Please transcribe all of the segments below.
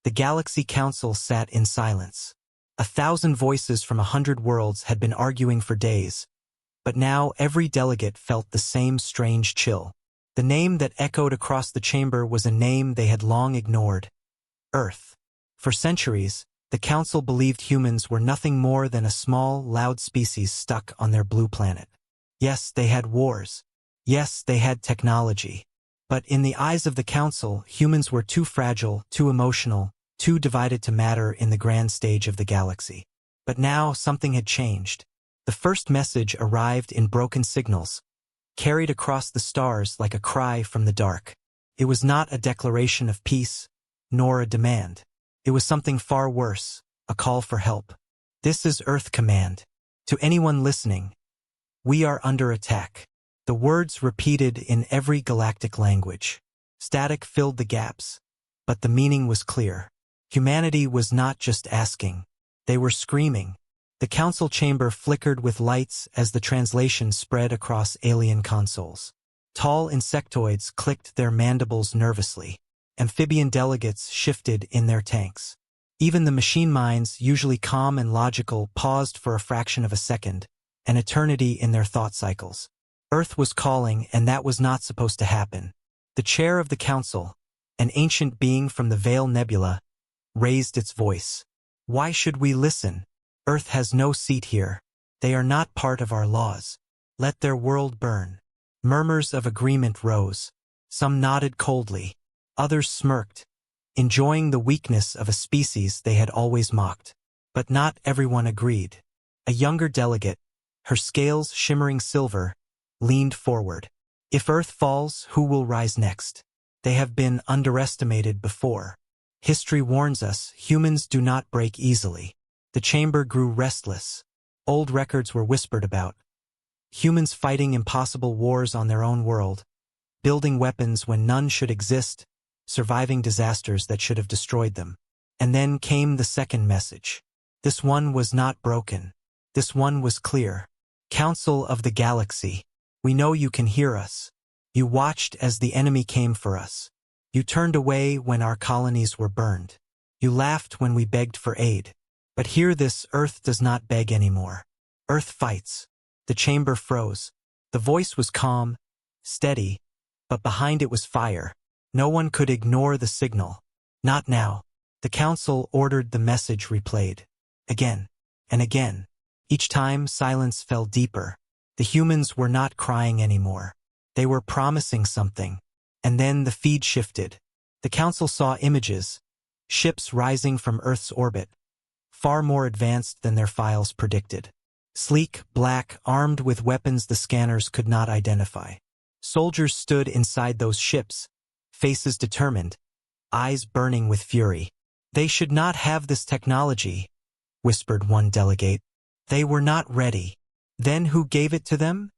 The Galaxy Council sat in silence. 1,000 voices from 100 worlds had been arguing for days, but now every delegate felt the same strange chill. The name that echoed across the chamber was a name they had long ignored: Earth. For centuries, the Council believed humans were nothing more than a small, loud species stuck on their blue planet. Yes, they had wars. Yes, they had technology. But in the eyes of the Council, humans were too fragile, too emotional, too divided to matter in the grand stage of the galaxy. But now something had changed. The first message arrived in broken signals, carried across the stars like a cry from the dark. It was not a declaration of peace, nor a demand. It was something far worse, a call for help. This is Earth Command. To anyone listening, we are under attack. The words repeated in every galactic language. Static filled the gaps, but the meaning was clear. Humanity was not just asking. They were screaming. The council chamber flickered with lights as the translation spread across alien consoles. Tall insectoids clicked their mandibles nervously. Amphibian delegates shifted in their tanks. Even the machine minds, usually calm and logical, paused for a fraction of a second, an eternity in their thought cycles. Earth was calling, and that was not supposed to happen. The chair of the council, an ancient being from the Veil Nebula, raised its voice. Why should we listen? Earth has no seat here. They are not part of our laws. Let their world burn. Murmurs of agreement rose. Some nodded coldly. Others smirked, enjoying the weakness of a species they had always mocked. But not everyone agreed. A younger delegate, her scales shimmering silver, leaned forward. If Earth falls, who will rise next? They have been underestimated before. History warns us, humans do not break easily. The chamber grew restless. Old records were whispered about. Humans fighting impossible wars on their own world, building weapons when none should exist, surviving disasters that should have destroyed them. And then came the second message. This one was not broken. This one was clear. Council of the Galaxy, we know you can hear us. You watched as the enemy came for us. You turned away when our colonies were burned. You laughed when we begged for aid. But hear this, Earth does not beg anymore. Earth fights. The chamber froze. The voice was calm, steady, but behind it was fire. No one could ignore the signal. Not now. The council ordered the message replayed. Again and again. Each time, silence fell deeper. The humans were not crying anymore. They were promising something. And then the feed shifted. The council saw images, ships rising from Earth's orbit, far more advanced than their files predicted. Sleek, black, armed with weapons the scanners could not identify. Soldiers stood inside those ships, faces determined, eyes burning with fury. They should not have this technology, whispered one delegate. They were not ready. Then who gave it to them?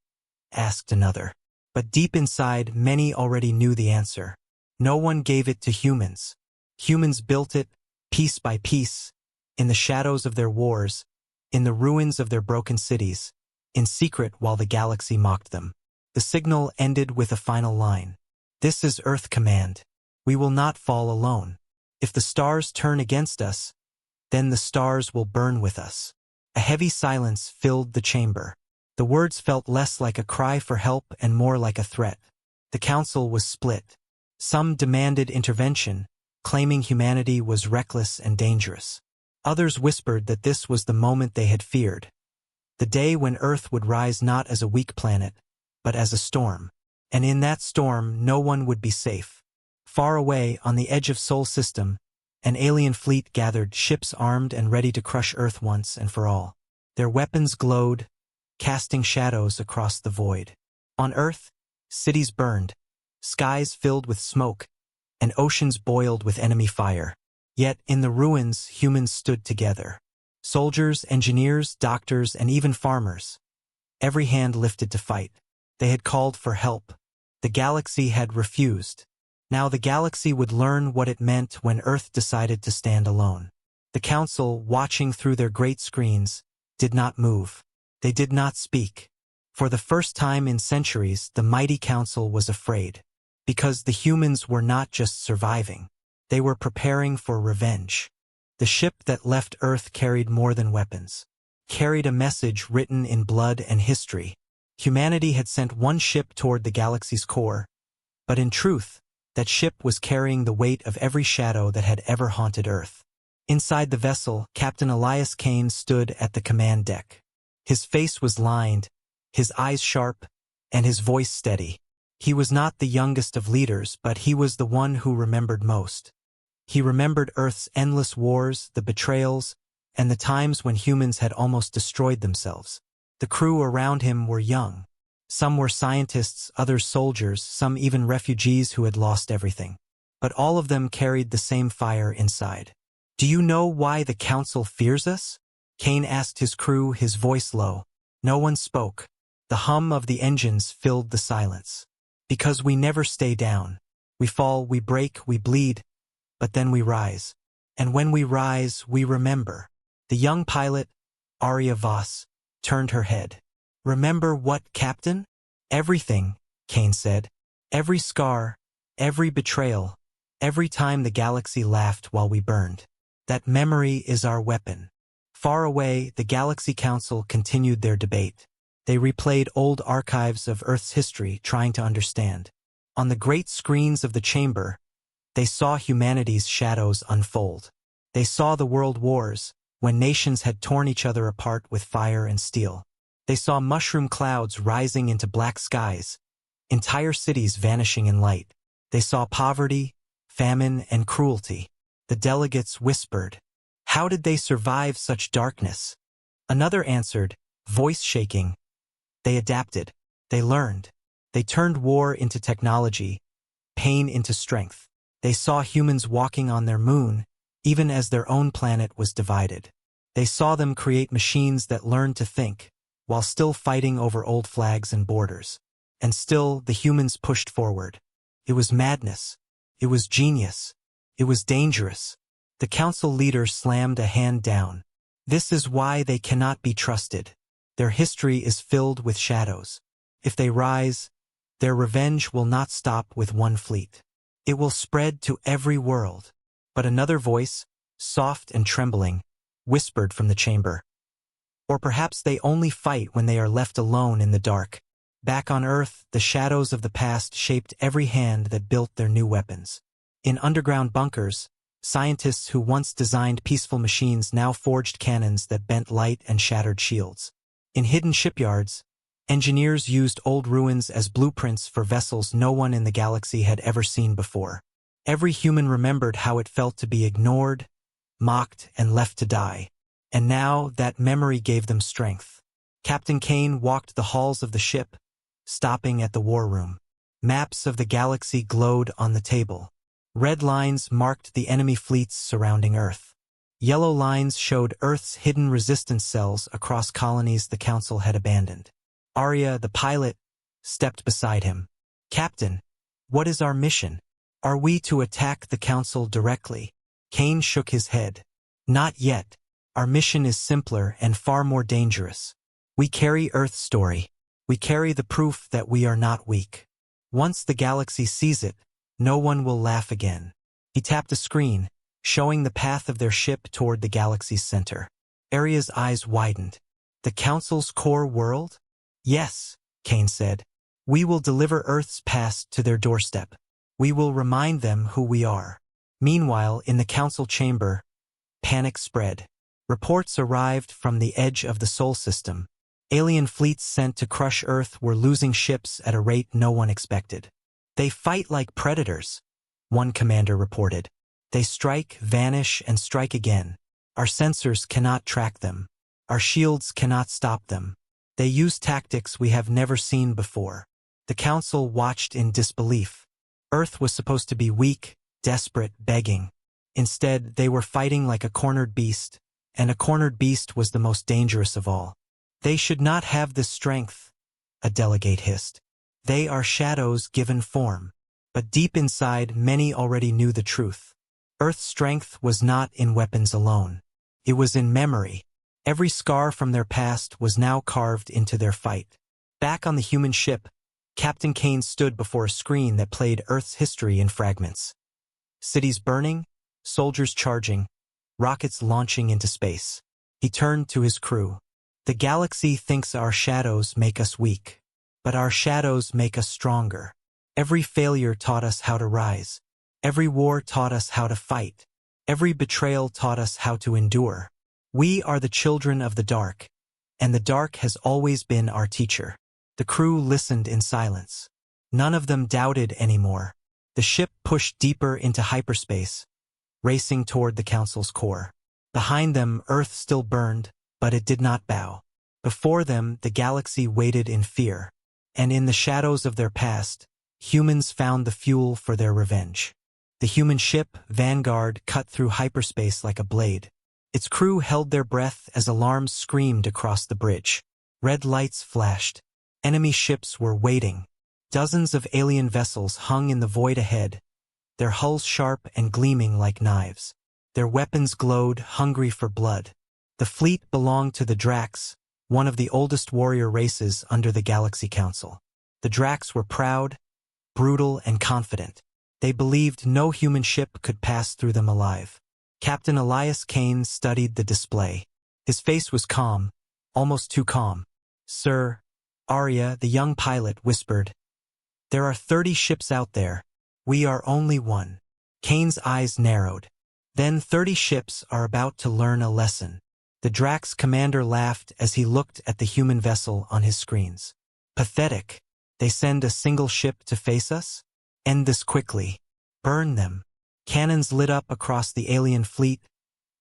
Asked another. But deep inside, many already knew the answer. No one gave it to humans. Humans built it, piece by piece, in the shadows of their wars, in the ruins of their broken cities, in secret while the galaxy mocked them. The signal ended with a final line. This is Earth Command. We will not fall alone. If the stars turn against us, then the stars will burn with us. A heavy silence filled the chamber. The words felt less like a cry for help and more like a threat. The council was split. Some demanded intervention, claiming humanity was reckless and dangerous. Others whispered that this was the moment they had feared. The day when Earth would rise not as a weak planet, but as a storm. And in that storm, no one would be safe. Far away, on the edge of Sol System, an alien fleet gathered, ships armed and ready to crush Earth once and for all. Their weapons glowed, casting shadows across the void. On Earth, cities burned, skies filled with smoke, and oceans boiled with enemy fire. Yet, in the ruins, humans stood together. Soldiers, engineers, doctors, and even farmers. Every hand lifted to fight. They had called for help. The galaxy had refused. Now the galaxy would learn what it meant when Earth decided to stand alone. The council, watching through their great screens, did not move. They did not speak. For the first time in centuries, the mighty council was afraid. Because the humans were not just surviving. They were preparing for revenge. The ship that left Earth carried more than weapons. Carried a message written in blood and history. Humanity had sent one ship toward the galaxy's core, but in truth, that ship was carrying the weight of every shadow that had ever haunted Earth. Inside the vessel, Captain Elias Kane stood at the command deck. His face was lined, his eyes sharp, and his voice steady. He was not the youngest of leaders, but he was the one who remembered most. He remembered Earth's endless wars, the betrayals, and the times when humans had almost destroyed themselves. The crew around him were young. Some were scientists, others soldiers, some even refugees who had lost everything. But all of them carried the same fire inside. "Do you know why the Council fears us?" Kane asked his crew, his voice low. No one spoke. The hum of the engines filled the silence. "Because we never stay down. We fall, we break, we bleed, but then we rise. And when we rise, we remember." The young pilot, Arya Voss, turned her head. "Remember what, Captain?" "Everything," Kane said. "Every scar, every betrayal, every time the galaxy laughed while we burned. That memory is our weapon." Far away, the Galaxy Council continued their debate. They replayed old archives of Earth's history, trying to understand. On the great screens of the chamber, they saw humanity's shadows unfold. They saw the world wars, when nations had torn each other apart with fire and steel. They saw mushroom clouds rising into black skies, entire cities vanishing in light. They saw poverty, famine, and cruelty. The delegates whispered, "How did they survive such darkness?" Another answered, voice shaking, "They adapted. They learned. They turned war into technology, pain into strength. They saw humans walking on their moon, even as their own planet was divided. They saw them create machines that learned to think, while still fighting over old flags and borders. And still, the humans pushed forward. It was madness. It was genius. It was dangerous." The council leader slammed a hand down. "This is why they cannot be trusted. Their history is filled with shadows. If they rise, their revenge will not stop with one fleet. It will spread to every world." But another voice, soft and trembling, whispered from the chamber, "Or perhaps they only fight when they are left alone in the dark." Back on Earth, the shadows of the past shaped every hand that built their new weapons. In underground bunkers, scientists who once designed peaceful machines now forged cannons that bent light and shattered shields. In hidden shipyards, engineers used old ruins as blueprints for vessels no one in the galaxy had ever seen before. Every human remembered how it felt to be ignored, mocked, and left to die. And now that memory gave them strength. Captain Kane walked the halls of the ship, stopping at the war room. Maps of the galaxy glowed on the table. Red lines marked the enemy fleets surrounding Earth. Yellow lines showed Earth's hidden resistance cells across colonies the Council had abandoned. Arya, the pilot, stepped beside him. "Captain, what is our mission? Are we to attack the Council directly?" Kane shook his head. "Not yet. Our mission is simpler and far more dangerous. We carry Earth's story. We carry the proof that we are not weak. Once the galaxy sees it, no one will laugh again." He tapped a screen, showing the path of their ship toward the galaxy's center. Arya's eyes widened. "The Council's core world?" "Yes," Kane said. "We will deliver Earth's past to their doorstep. We will remind them who we are." Meanwhile, in the Council chamber, panic spread. Reports arrived from the edge of the Sol system. Alien fleets sent to crush Earth were losing ships at a rate no one expected. "They fight like predators," one commander reported. "They strike, vanish, and strike again. Our sensors cannot track them. Our shields cannot stop them. They use tactics we have never seen before." The Council watched in disbelief. Earth was supposed to be weak, desperate, begging. Instead, they were fighting like a cornered beast, and a cornered beast was the most dangerous of all. "They should not have this strength," a delegate hissed. "They are shadows given form." But deep inside, many already knew the truth. Earth's strength was not in weapons alone. It was in memory. Every scar from their past was now carved into their fight. Back on the human ship, Captain Kane stood before a screen that played Earth's history in fragments. Cities burning, soldiers charging, rockets launching into space. He turned to his crew. The galaxy thinks our shadows make us weak, but our shadows make us stronger. Every failure taught us how to rise. Every war taught us how to fight. Every betrayal taught us how to endure. We are the children of the dark, and the dark has always been our teacher. The crew listened in silence. None of them doubted anymore. The ship pushed deeper into hyperspace, racing toward the Council's core. Behind them, Earth still burned, but it did not bow. Before them, the galaxy waited in fear, and in the shadows of their past, humans found the fuel for their revenge. The human ship, Vanguard, cut through hyperspace like a blade. Its crew held their breath as alarms screamed across the bridge. Red lights flashed. Enemy ships were waiting. Dozens of alien vessels hung in the void ahead, their hulls sharp and gleaming like knives. Their weapons glowed, hungry for blood. The fleet belonged to the Drax, one of the oldest warrior races under the Galaxy Council. The Drax were proud, brutal, and confident. They believed no human ship could pass through them alive. Captain Elias Kane studied the display. His face was calm, almost too calm. "Sir," Arya, the young pilot, whispered, "there are 30 ships out there. We are only one." Kane's eyes narrowed. Then 30 ships are about to learn a lesson. The Drax commander laughed as he looked at the human vessel on his screens. "Pathetic. They send a single ship to face us? End this quickly. Burn them." Cannons lit up across the alien fleet,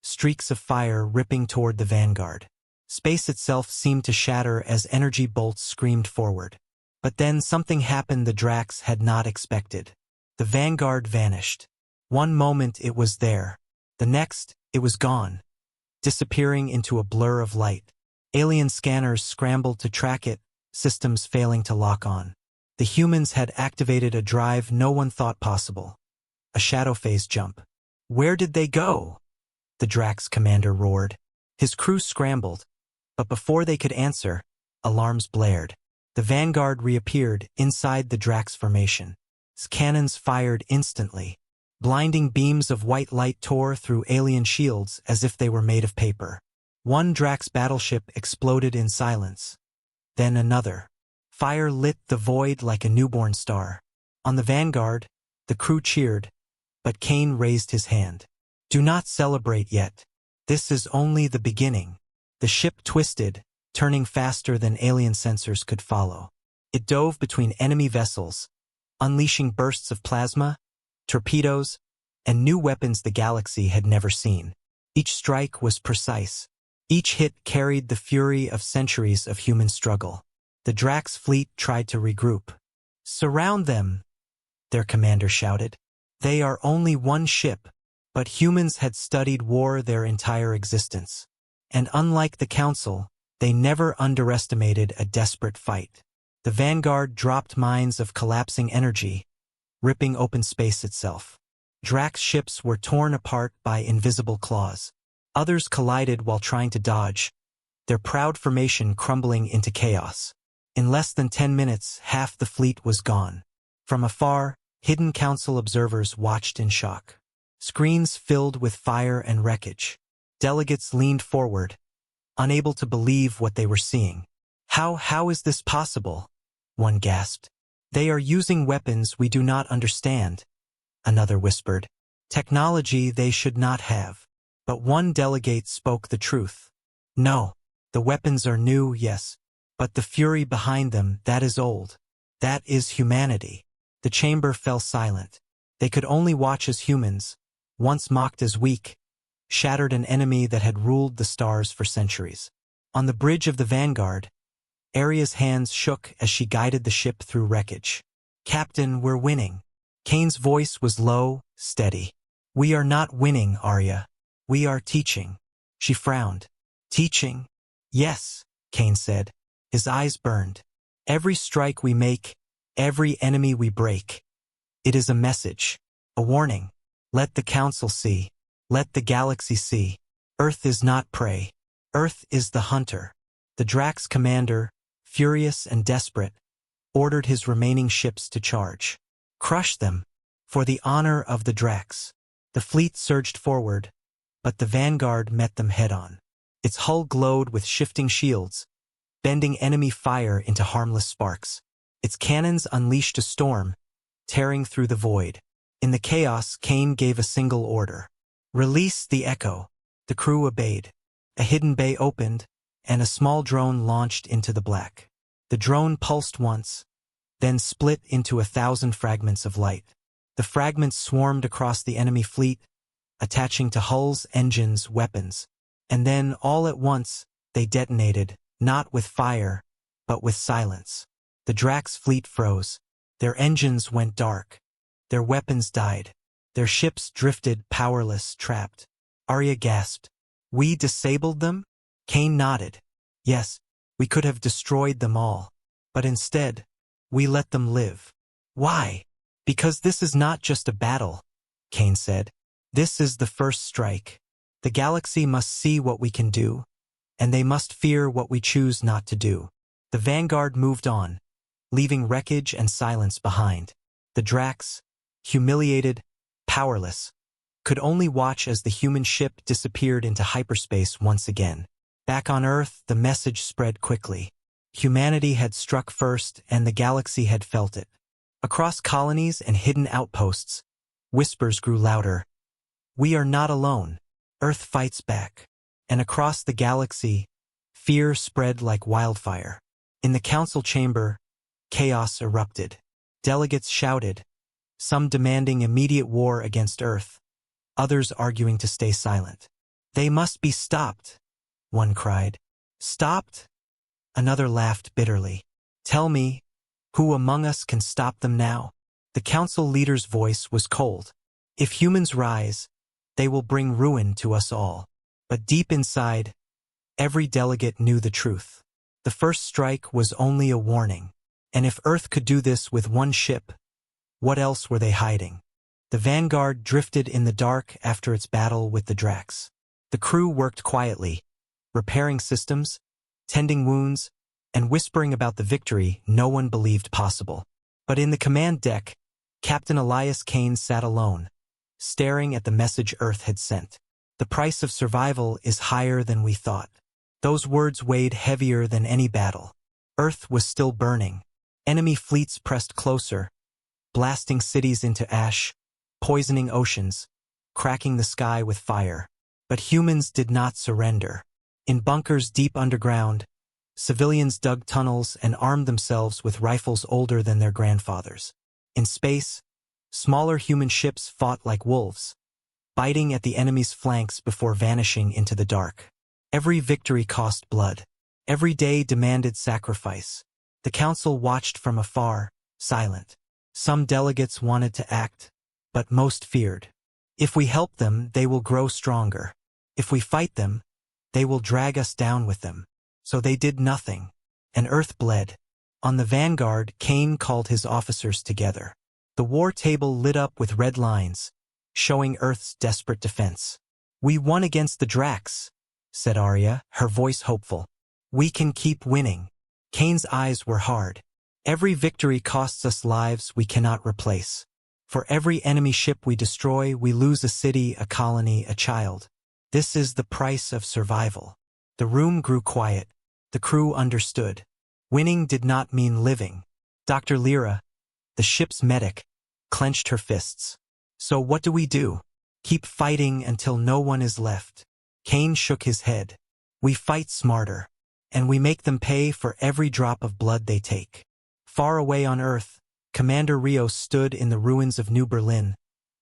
streaks of fire ripping toward the Vanguard. Space itself seemed to shatter as energy bolts screamed forward. But then something happened the Drax had not expected. The Vanguard vanished. One moment it was there. The next, it was gone, disappearing into a blur of light. Alien scanners scrambled to track it, systems failing to lock on. The humans had activated a drive no one thought possible. A shadow phase jump. "Where did they go?" the Drax commander roared. His crew scrambled, but before they could answer, alarms blared. The Vanguard reappeared inside the Drax formation. Its cannons fired instantly. Blinding beams of white light tore through alien shields as if they were made of paper. One Drax battleship exploded in silence. Then another. Fire lit the void like a newborn star. On the Vanguard, the crew cheered, but Kane raised his hand. "Do not celebrate yet. This is only the beginning." The ship twisted, turning faster than alien sensors could follow. It dove between enemy vessels, unleashing bursts of plasma, torpedoes, and new weapons the galaxy had never seen. Each strike was precise. Each hit carried the fury of centuries of human struggle. The Drax fleet tried to regroup. "Surround them," their commander shouted. They are only one ship, but humans had studied war their entire existence. And unlike the Council, they never underestimated a desperate fight. The Vanguard dropped mines of collapsing energy, ripping open space itself. Drax ships were torn apart by invisible claws. Others collided while trying to dodge, their proud formation crumbling into chaos. In less than 10 minutes, half the fleet was gone. From afar, hidden Council observers watched in shock. Screens filled with fire and wreckage. Delegates leaned forward, unable to believe what they were seeing. How is this possible?" one gasped. "They are using weapons we do not understand," another whispered. "Technology they should not have." But one delegate spoke the truth. "No, the weapons are new, yes, but the fury behind them, that is old. That is humanity." The chamber fell silent. They could only watch as humans, once mocked as weak, shattered an enemy that had ruled the stars for centuries. On the bridge of the Vanguard, Arya's hands shook as she guided the ship through wreckage. "Captain, we're winning." Kane's voice was low, steady. "We are not winning, Arya. We are teaching." She frowned. "Teaching?" "Yes," Kane said. His eyes burned. "Every strike we make, every enemy we break. It is a message, a warning. Let the Council see. Let the galaxy see. Earth is not prey. Earth is the hunter." The Drax commander, furious and desperate, ordered his remaining ships to charge. "Crush them. For the honor of the Drax. The fleet surged forward, but the vanguard met them head-on. Its hull glowed with shifting shields, bending enemy fire into harmless sparks. Its cannons unleashed a storm, tearing through the void. In the chaos, Kane gave a single order. Release the Echo. The crew obeyed. A hidden bay opened, and a small drone launched into the black. The drone pulsed once, then split into 1,000 fragments of light. The fragments swarmed across the enemy fleet, attaching to hulls, engines, weapons. And then, all at once, they detonated, not with fire, but with silence. The Drax fleet froze. Their engines went dark. Their weapons died. Their ships drifted, powerless, trapped. Arya gasped. We disabled them? Kane nodded. Yes, we could have destroyed them all. But instead, we let them live. Why? Because this is not just a battle, Kane said. This is the first strike. The galaxy must see what we can do, and they must fear what we choose not to do. The vanguard moved on, leaving wreckage and silence behind. The Drax, humiliated, powerless, could only watch as the human ship disappeared into hyperspace once again. Back on Earth, the message spread quickly. Humanity had struck first, and the galaxy had felt it. Across colonies and hidden outposts, whispers grew louder. We are not alone. Earth fights back. And across the galaxy, fear spread like wildfire. In the council chamber, chaos erupted. Delegates shouted, some demanding immediate war against Earth, others arguing to stay silent. They must be stopped, one cried. Stopped? Another laughed bitterly. Tell me, who among us can stop them now? The council leader's voice was cold. If humans rise, they will bring ruin to us all. But deep inside, every delegate knew the truth. The first strike was only a warning. And if Earth could do this with one ship, what else were they hiding? The vanguard drifted in the dark after its battle with the Drax. The crew worked quietly, repairing systems, tending wounds, and whispering about the victory no one believed possible. But in the command deck, Captain Elias Kane sat alone, staring at the message Earth had sent. The price of survival is higher than we thought. Those words weighed heavier than any battle. Earth was still burning. Enemy fleets pressed closer, blasting cities into ash, poisoning oceans, cracking the sky with fire. But humans did not surrender. In bunkers deep underground, civilians dug tunnels and armed themselves with rifles older than their grandfathers. In space, smaller human ships fought like wolves, biting at the enemy's flanks before vanishing into the dark. Every victory cost blood. Every day demanded sacrifice. The council watched from afar, silent. Some delegates wanted to act, but most feared. If we help them, they will grow stronger. If we fight them, they will drag us down with them. So they did nothing, and Earth bled. On the vanguard, Kane called his officers together. The war table lit up with red lines, showing Earth's desperate defense. We won against the Drax, said Arya, her voice hopeful. We can keep winning. Kane's eyes were hard. Every victory costs us lives we cannot replace. For every enemy ship we destroy, we lose a city, a colony, a child. This is the price of survival. The room grew quiet. The crew understood. Winning did not mean living. Dr. Lyra, the ship's medic, clenched her fists. So what do we do? Keep fighting until no one is left. Kane shook his head. We fight smarter, and we make them pay for every drop of blood they take. Far away on Earth, Commander Rios stood in the ruins of New Berlin,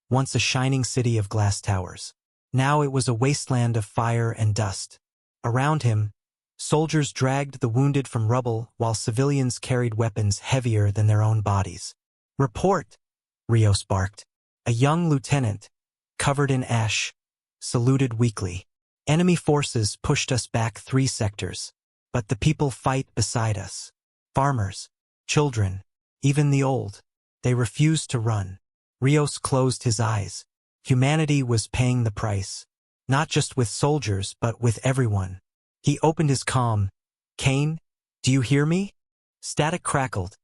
once a shining city of glass towers. Now it was a wasteland of fire and dust. Around him, soldiers dragged the wounded from rubble while civilians carried weapons heavier than their own bodies. Report, Rios barked. A young lieutenant, covered in ash, saluted weakly. Enemy forces pushed us back 3 sectors, but the people fight beside us. Farmers, children, even the old. They refused to run. Rios closed his eyes. Humanity was paying the price, not just with soldiers but with everyone. He opened his comm. Kane, do you hear me? Static crackled.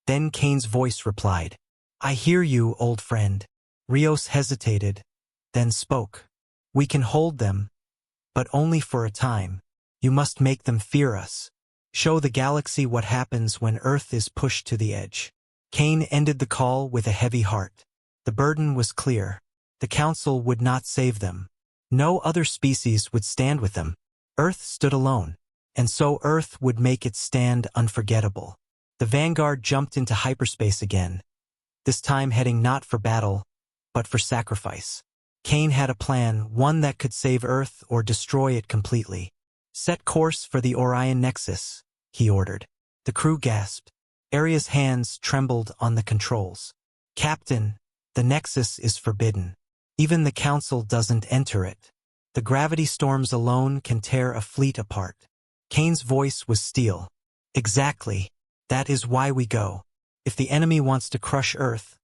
Then Kane's voice replied. I hear you, old friend. Rios hesitated, then spoke. We can hold them, but only for a time. You must make them fear us. Show the galaxy what happens when Earth is pushed to the edge. Kane ended the call with a heavy heart. The burden was clear. The Council would not save them. No other species would stand with them. Earth stood alone, and so Earth would make its stand unforgettable. The Vanguard jumped into hyperspace again, this time heading not for battle, but for sacrifice. Kane had a plan, one that could save Earth or destroy it completely. Set course for the Orion Nexus, he ordered. The crew gasped. Aria's hands trembled on the controls. Captain, the Nexus is forbidden. Even the Council doesn't enter it. The gravity storms alone can tear a fleet apart. Kane's voice was steel. Exactly. That is why we go. If the enemy wants to crush Earth,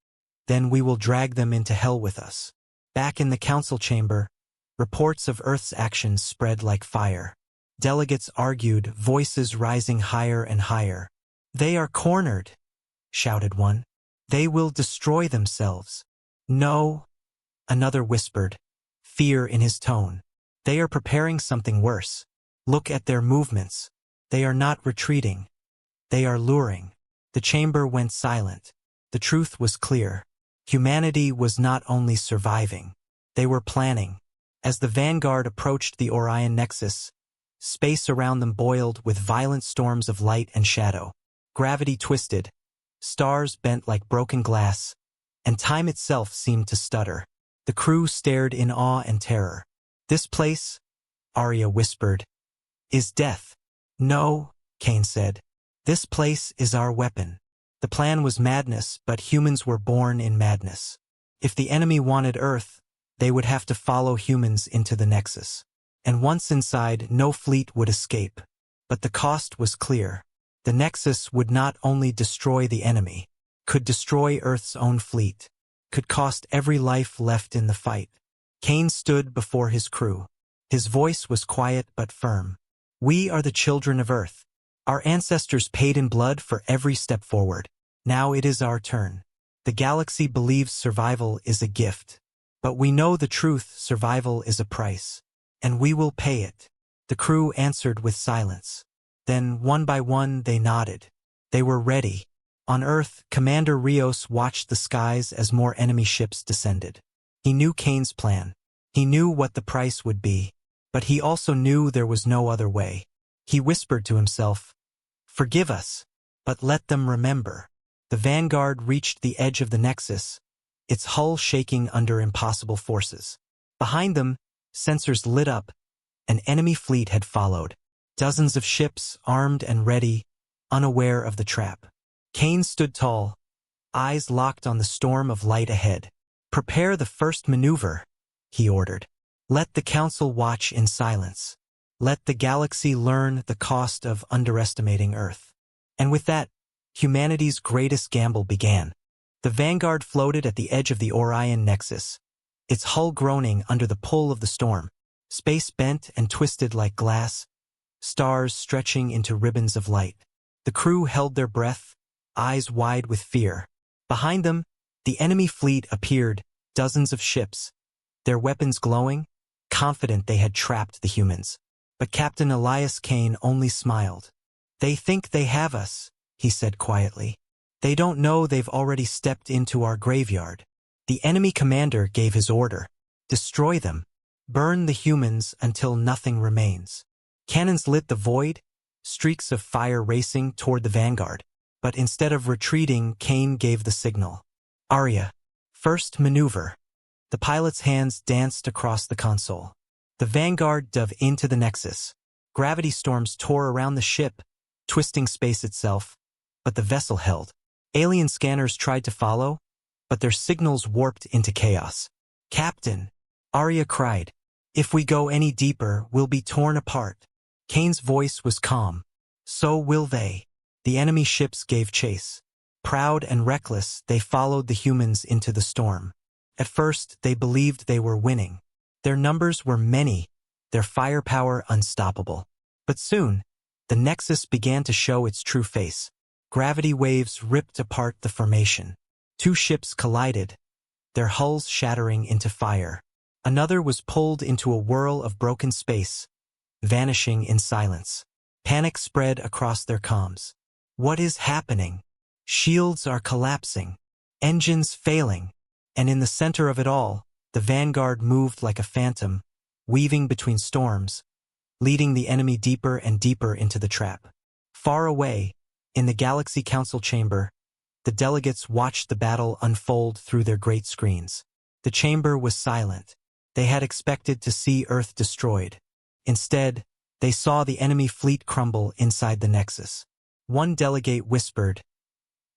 then we will drag them into hell with us. Back in the Council chamber, reports of Earth's actions spread like fire. Delegates argued, voices rising higher and higher. They are cornered, shouted one. They will destroy themselves. No, another whispered, fear in his tone. They are preparing something worse. Look at their movements. They are not retreating. They are luring. The chamber went silent. The truth was clear. Humanity was not only surviving. They were planning. As the Vanguard approached the Orion Nexus, space around them boiled with violent storms of light and shadow. Gravity twisted. Stars bent like broken glass, and time itself seemed to stutter. The crew stared in awe and terror. This place, Aria whispered, is death. No, Kane said. This place is our weapon. The plan was madness, but humans were born in madness. If the enemy wanted Earth, they would have to follow humans into the Nexus. And once inside, no fleet would escape. But the cost was clear. The Nexus would not only destroy the enemy, could destroy Earth's own fleet, could cost every life left in the fight. Kane stood before his crew. His voice was quiet but firm. We are the children of Earth. Our ancestors paid in blood for every step forward. Now it is our turn. The galaxy believes survival is a gift. But we know the truth, survival is a price. And we will pay it. The crew answered with silence. Then, one by one, they nodded. They were ready. On Earth, Commander Rios watched the skies as more enemy ships descended. He knew Kane's plan. He knew what the price would be. But he also knew there was no other way. He whispered to himself, "Forgive us, but let them remember." The Vanguard reached the edge of the Nexus, its hull shaking under impossible forces. Behind them, sensors lit up. An enemy fleet had followed. Dozens of ships, armed and ready, unaware of the trap. Kane stood tall, eyes locked on the storm of light ahead. "Prepare the first maneuver," he ordered. "Let the Council watch in silence. Let the galaxy learn the cost of underestimating Earth." And with that, humanity's greatest gamble began. The Vanguard floated at the edge of the Orion Nexus, its hull groaning under the pull of the storm. Space bent and twisted like glass, stars stretching into ribbons of light. The crew held their breath, eyes wide with fear. Behind them, the enemy fleet appeared, dozens of ships, their weapons glowing, confident they had trapped the humans. But Captain Elias Kane only smiled. "They think they have us," he said quietly. "They don't know they've already stepped into our graveyard." The enemy commander gave his order. "Destroy them. Burn the humans until nothing remains." Cannons lit the void, streaks of fire racing toward the Vanguard. But instead of retreating, Kane gave the signal. "Aria, first maneuver." The pilot's hands danced across the console. The Vanguard dove into the Nexus. Gravity storms tore around the ship, twisting space itself, but the vessel held. Alien scanners tried to follow, but their signals warped into chaos. "Captain," Aria cried, "if we go any deeper, we'll be torn apart." Kane's voice was calm. "So will they." The enemy ships gave chase. Proud and reckless, they followed the humans into the storm. At first, they believed they were winning. Their numbers were many, their firepower unstoppable. But soon, the Nexus began to show its true face. Gravity waves ripped apart the formation. Two ships collided, their hulls shattering into fire. Another was pulled into a whirl of broken space, vanishing in silence. Panic spread across their comms. What is happening? Shields are collapsing. Engines failing. And in the center of it all, the Vanguard moved like a phantom, weaving between storms, leading the enemy deeper and deeper into the trap. Far away, in the Galaxy Council chamber, the delegates watched the battle unfold through their great screens. The chamber was silent. They had expected to see Earth destroyed. Instead, they saw the enemy fleet crumble inside the Nexus. One delegate whispered,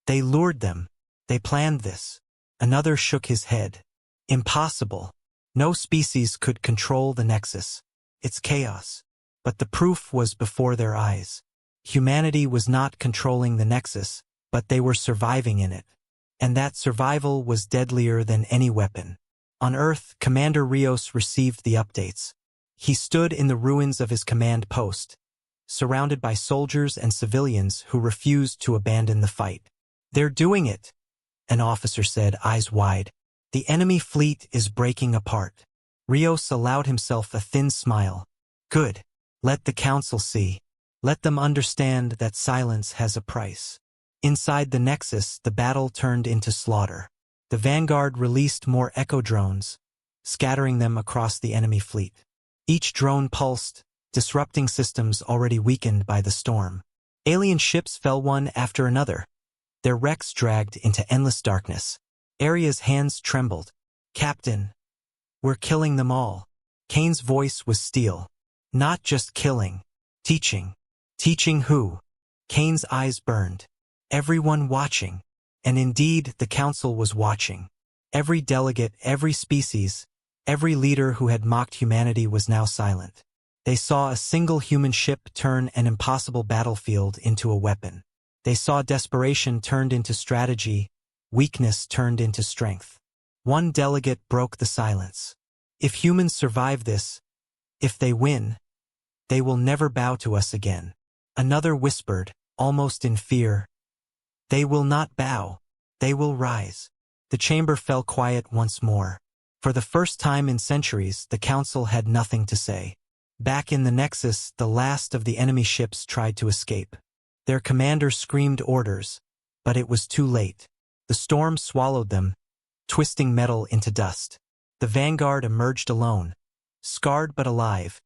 "They lured them. They planned this." Another shook his head. "Impossible. No species could control the Nexus. It's chaos." But the proof was before their eyes. Humanity was not controlling the Nexus, but they were surviving in it. And that survival was deadlier than any weapon. On Earth, Commander Rios received the updates. He stood in the ruins of his command post, surrounded by soldiers and civilians who refused to abandon the fight. "They're doing it," an officer said, eyes wide. "The enemy fleet is breaking apart." Rios allowed himself a thin smile. "Good. Let the Council see. Let them understand that silence has a price." Inside the Nexus, the battle turned into slaughter. The Vanguard released more echo drones, scattering them across the enemy fleet. Each drone pulsed, disrupting systems already weakened by the storm. Alien ships fell one after another, their wrecks dragged into endless darkness. Aria's hands trembled. "Captain, we're killing them all." Kane's voice was steel. "Not just killing, teaching." "Teaching who?" Kane's eyes burned. "Everyone watching." And indeed, the Council was watching. Every delegate, every species, every leader who had mocked humanity was now silent. They saw a single human ship turn an impossible battlefield into a weapon. They saw desperation turned into strategy, weakness turned into strength. One delegate broke the silence. "If humans survive this, if they win, they will never bow to us again." Another whispered, almost in fear, "They will not bow. They will rise." The chamber fell quiet once more. For the first time in centuries, the Council had nothing to say. Back in the Nexus, the last of the enemy ships tried to escape. Their commander screamed orders, but it was too late. The storm swallowed them, twisting metal into dust. The Vanguard emerged alone, scarred but alive,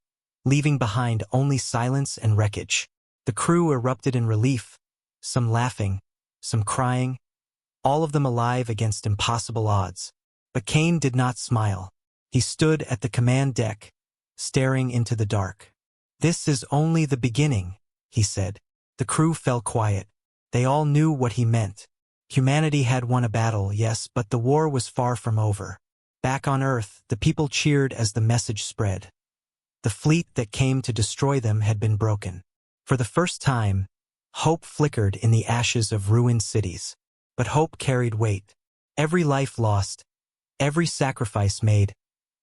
leaving behind only silence and wreckage. The crew erupted in relief, some laughing, some crying, all of them alive against impossible odds. But Kane did not smile. He stood at the command deck, staring into the dark. "This is only the beginning," he said. The crew fell quiet. They all knew what he meant. Humanity had won a battle, yes, but the war was far from over. Back on Earth, the people cheered as the message spread. The fleet that came to destroy them had been broken. For the first time, hope flickered in the ashes of ruined cities. But hope carried weight. Every life lost, every sacrifice made,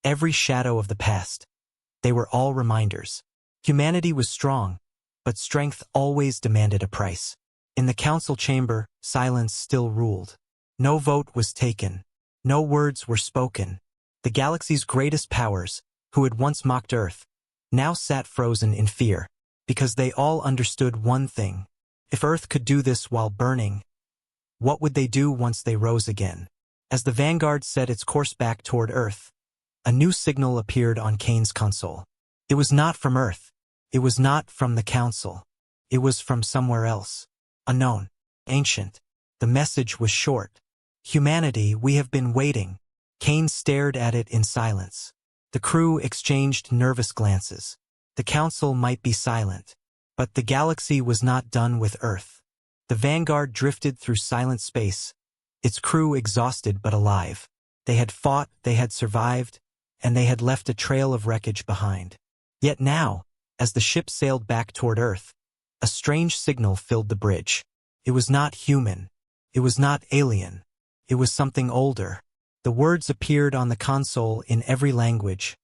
every shadow of the past. They were all reminders. Humanity was strong, but strength always demanded a price. In the Council chamber, silence still ruled. No vote was taken. No words were spoken. The galaxy's greatest powers, who had once mocked Earth, now sat frozen in fear, because they all understood one thing. If Earth could do this while burning, what would they do once they rose again? As the Vanguard set its course back toward Earth, a new signal appeared on Kane's console. It was not from Earth. It was not from the Council. It was from somewhere else. Unknown. Ancient. The message was short. "Humanity, we have been waiting." Kane stared at it in silence. The crew exchanged nervous glances. The Council might be silent, but the galaxy was not done with Earth. The Vanguard drifted through silent space, its crew exhausted but alive. They had fought, they had survived, and they had left a trail of wreckage behind. Yet now, as the ship sailed back toward Earth, a strange signal filled the bridge. It was not human. It was not alien. It was something older. The words appeared on the console in every language,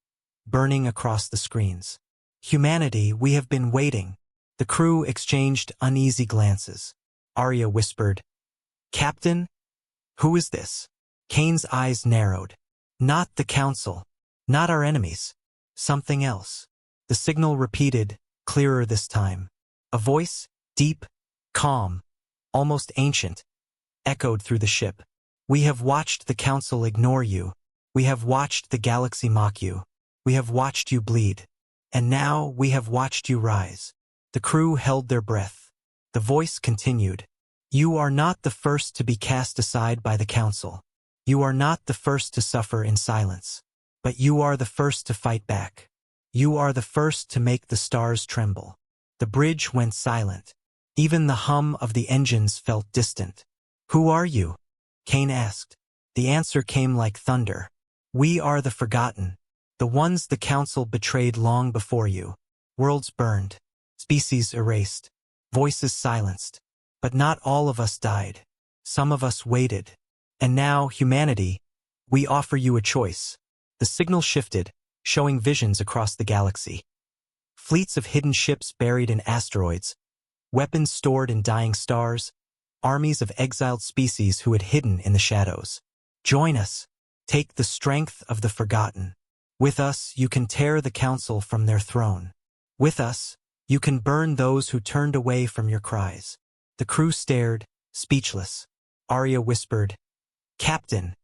burning across the screens. "Humanity, we have been waiting." The crew exchanged uneasy glances. Arya whispered, "Captain? Who is this?" Kane's eyes narrowed. Not the council. Not our enemies. Something else. The signal repeated, clearer this time. A voice, deep, calm, almost ancient, echoed through the ship. We have watched the council ignore you. We have watched the galaxy mock you. We have watched you bleed. And now we have watched you rise. The crew held their breath. The voice continued. You are not the first to be cast aside by the council. You are not the first to suffer in silence. But you are the first to fight back. You are the first to make the stars tremble. The bridge went silent. Even the hum of the engines felt distant. Who are you? Kane asked. The answer came like thunder. We are the forgotten. The ones the council betrayed long before you. Worlds burned. Species erased. Voices silenced. But not all of us died. Some of us waited. And now, humanity, we offer you a choice. The signal shifted, showing visions across the galaxy. Fleets of hidden ships buried in asteroids, weapons stored in dying stars, armies of exiled species who had hidden in the shadows. Join us. Take the strength of the forgotten. With us, you can tear the council from their throne. With us, you can burn those who turned away from your cries. The crew stared, speechless. Arya whispered, Captain,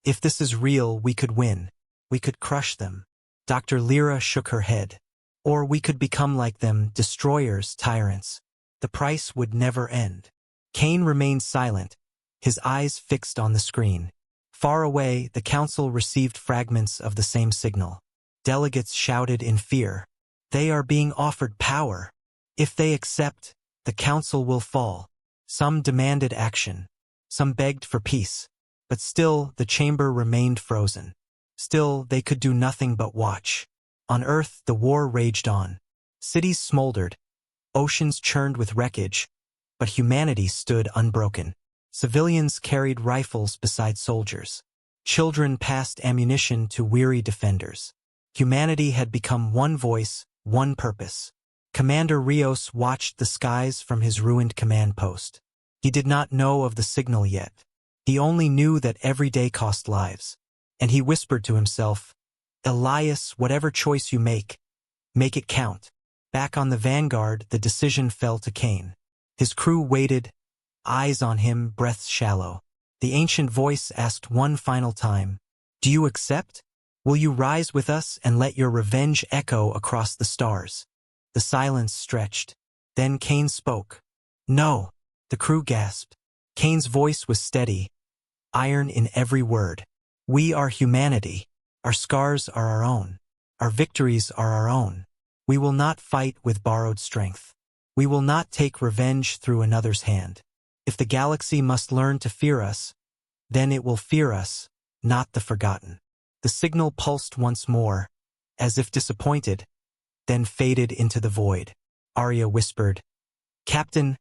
if this is real, we could win. We could crush them. Dr. Lyra shook her head. Or we could become like them, destroyers, tyrants. The price would never end. Kane remained silent, his eyes fixed on the screen. Far away, the council received fragments of the same signal. Delegates shouted in fear. They are being offered power. If they accept, the council will fall. Some demanded action. Some begged for peace. But still, the chamber remained frozen. Still, they could do nothing but watch. On Earth, the war raged on. Cities smoldered. Oceans churned with wreckage. But humanity stood unbroken. Civilians carried rifles beside soldiers. Children passed ammunition to weary defenders. Humanity had become one voice, one purpose. Commander Rios watched the skies from his ruined command post. He did not know of the signal yet. He only knew that every day cost lives. And he whispered to himself, Elias, whatever choice you make it count. Back on the Vanguard, the decision fell to Kane. His crew waited, eyes on him, breaths shallow. The ancient voice asked one final time, Do you accept? Will you rise with us and let your revenge echo across the stars? The silence stretched. Then Kane spoke. No. The crew gasped. Kane's voice was steady, iron in every word. We are humanity. Our scars are our own. Our victories are our own. We will not fight with borrowed strength. We will not take revenge through another's hand. If the galaxy must learn to fear us, then it will fear us, not the forgotten. The signal pulsed once more, as if disappointed, then faded into the void. Arya whispered, Captain,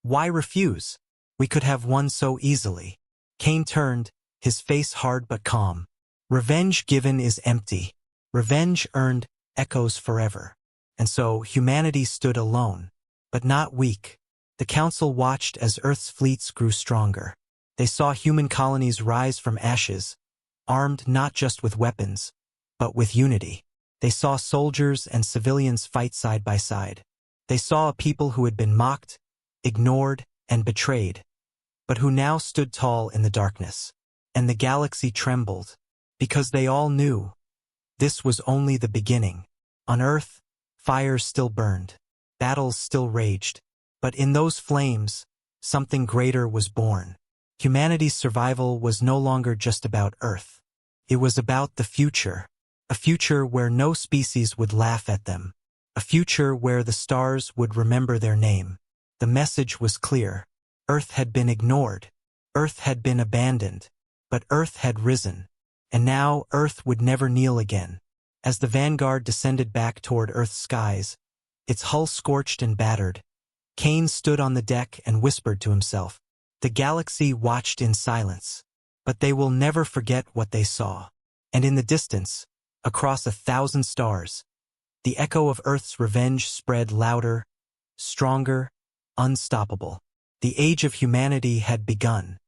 why refuse? We could have won so easily. Kane turned, his face hard but calm. Revenge given is empty. Revenge earned echoes forever. And so humanity stood alone, but not weak. The council watched as Earth's fleets grew stronger. They saw human colonies rise from ashes, armed not just with weapons, but with unity. They saw soldiers and civilians fight side by side. They saw a people who had been mocked, ignored, and betrayed, but who now stood tall in the darkness. And the galaxy trembled, because they all knew this was only the beginning. On Earth, fires still burned, battles still raged, but in those flames, something greater was born. Humanity's survival was no longer just about Earth. It was about the future, a future where no species would laugh at them, a future where the stars would remember their name. The message was clear. Earth had been ignored. Earth had been abandoned. But Earth had risen. And now Earth would never kneel again. As the Vanguard descended back toward Earth's skies, its hull scorched and battered, Kane stood on the deck and whispered to himself. The galaxy watched in silence, but they will never forget what they saw. And in the distance, across 1,000 stars, the echo of Earth's revenge spread louder, stronger, unstoppable. The age of humanity had begun.